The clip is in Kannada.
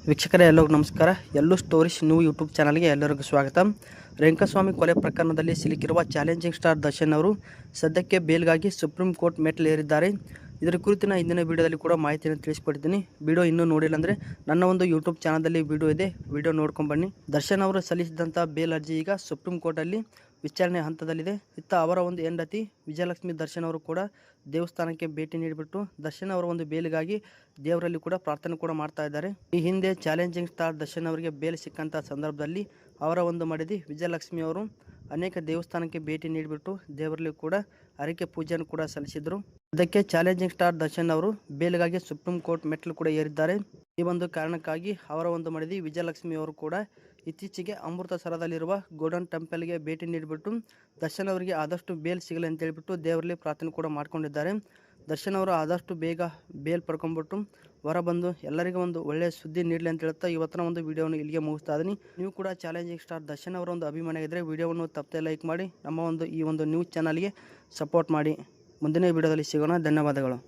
ವೀಕ್ಷಕರೇ ಎಲ್ಲರಿಗೂ ನಮಸ್ಕಾರ. ಎಲ್ಲೂ ಸ್ಟೋರೀಸ್ ನ್ಯೂ ಯೂಟ್ಯೂಬ್ ಚಾನಲ್ಗೆ ಎಲ್ಲರಿಗೂ ಸ್ವಾಗತ. ರೇಣುಕಾಸ್ವಾಮಿ ಕೊಲೆ ಪ್ರಕರಣದಲ್ಲಿ ಸಿಲುಕಿರುವ ಚಾಲೆಂಜಿಂಗ್ ಸ್ಟಾರ್ ದರ್ಶನ್ ಅವರು ಸದ್ಯಕ್ಕೆ ಬೇಲ್ಗಾಗಿ ಸುಪ್ರೀಂ ಕೋರ್ಟ್ ಮೆಟ್ಟಿಲೇರಿದ್ದಾರೆ. ಇದರ ಕುರಿತಿನ ಇಂದಿನ ವಿಡಿಯೋದಲ್ಲಿ ಕೂಡ ಮಾಹಿತಿಯನ್ನು ತಿಳಿಸಿಕೊಡ್ತೀನಿ. ವಿಡಿಯೋ ಇನ್ನೂ ನೋಡಿಲ್ಲ ಅಂದರೆ ನನ್ನ ಒಂದು ಯೂಟ್ಯೂಬ್ ಚಾನಲ್ನಲ್ಲಿ ವಿಡಿಯೋ ಇದೆ, ವಿಡಿಯೋ ನೋಡ್ಕೊಂಡು ಬನ್ನಿ. ದರ್ಶನ್ ಅವರು ಸಲ್ಲಿಸಿದಂಥ ಬೇಲ್ ಅರ್ಜಿ ಈಗ ಸುಪ್ರೀಂ ಕೋರ್ಟಲ್ಲಿ ವಿಚಾರಣೆ ಹಂತದಲ್ಲಿದೆ. ಇತ್ತ ಅವರ ಒಂದು ಹೆಂಡತಿ ವಿಜಯಲಕ್ಷ್ಮಿ ದರ್ಶನ್ ಅವರು ಕೂಡ ದೇವಸ್ಥಾನಕ್ಕೆ ಭೇಟಿ ನೀಡಿಬಿಟ್ಟು ದರ್ಶನ್ ಅವರ ಒಂದು ಬೇಲಿಗಾಗಿ ದೇವರಲ್ಲಿ ಕೂಡ ಪ್ರಾರ್ಥನೆ ಕೂಡ ಮಾಡ್ತಾ ಇದ್ದಾರೆ. ಈ ಹಿಂದೆ ಚಾಲೆಂಜಿಂಗ್ ಸ್ಟಾರ್ ದರ್ಶನ್ ಅವರಿಗೆ ಬೇಲ್ ಸಿಕ್ಕಂಥ ಸಂದರ್ಭದಲ್ಲಿ ಅವರ ಒಂದು ಮಡದಿ ವಿಜಯಲಕ್ಷ್ಮಿ ಅವರು ಅನೇಕ ದೇವಸ್ಥಾನಕ್ಕೆ ಭೇಟಿ ನೀಡಿಬಿಟ್ಟು ದೇವರಲ್ಲಿ ಕೂಡ ಹರಕೆ ಪೂಜೆಯನ್ನು ಕೂಡ ಸಲ್ಲಿಸಿದರು. ಅದಕ್ಕೆ ಚಾಲೆಂಜಿಂಗ್ ಸ್ಟಾರ್ ದರ್ಶನ್ ಅವರು ಬೇಲಿಗಾಗಿ ಸುಪ್ರೀಂ ಕೋರ್ಟ್ ಮೆಟ್ಟಲು ಕೂಡ ಏರಿದ್ದಾರೆ. ಈ ಒಂದು ಕಾರಣಕ್ಕಾಗಿ ಅವರ ಒಂದು ಮಡದಿ ವಿಜಯಲಕ್ಷ್ಮಿ ಅವರು ಕೂಡ ಇತ್ತೀಚೆಗೆ ಅಮೃತಸರದಲ್ಲಿರುವ ಗೋಲ್ಡನ್ ಟೆಂಪಲ್ಗೆ ಭೇಟಿ ನೀಡಿಬಿಟ್ಟು ದರ್ಶನ್ ಅವರಿಗೆ ಆದಷ್ಟು ಬೇಲ್ ಸಿಗಲಿ ಅಂತ ಹೇಳಿಬಿಟ್ಟು ದೇವರಲ್ಲಿ ಪ್ರಾರ್ಥನೆ ಕೂಡ ಮಾಡ್ಕೊಂಡಿದ್ದಾರೆ. ದರ್ಶನ್ ಅವರು ಆದಷ್ಟು ಬೇಗ ಬೇಲ್ ಪಡ್ಕೊಂಡ್ಬಿಟ್ಟು ಹೊರ ಬಂದು ಎಲ್ಲರಿಗೂ ಒಂದು ಒಳ್ಳೆಯ ಸುದ್ದಿ ನೀಡಲಿ ಅಂತ ಹೇಳ್ತಾ ಇವತ್ತಿನ ಒಂದು ವಿಡಿಯೋವನ್ನು ಇಲ್ಲಿಗೆ ಮುಗಿಸ್ತಾ ಇದ್ದೀನಿ. ನೀವು ಕೂಡ ಚಾಲೆಂಜಿಂಗ್ ಸ್ಟಾರ್ ದರ್ಶನ್ ಅವರ ಒಂದು ಅಭಿಮಾನಿಯಾಗಿದ್ದರೆ ವಿಡಿಯೋವನ್ನು ತಪ್ಪದೆ ಲೈಕ್ ಮಾಡಿ ನಮ್ಮ ಒಂದು ಈ ಒಂದು ನ್ಯೂಸ್ ಚಾನಲ್ಗೆ ಸಪೋರ್ಟ್ ಮಾಡಿ. ಮುಂದಿನ ವಿಡಿಯೋದಲ್ಲಿ ಸಿಗೋಣ. ಧನ್ಯವಾದಗಳು.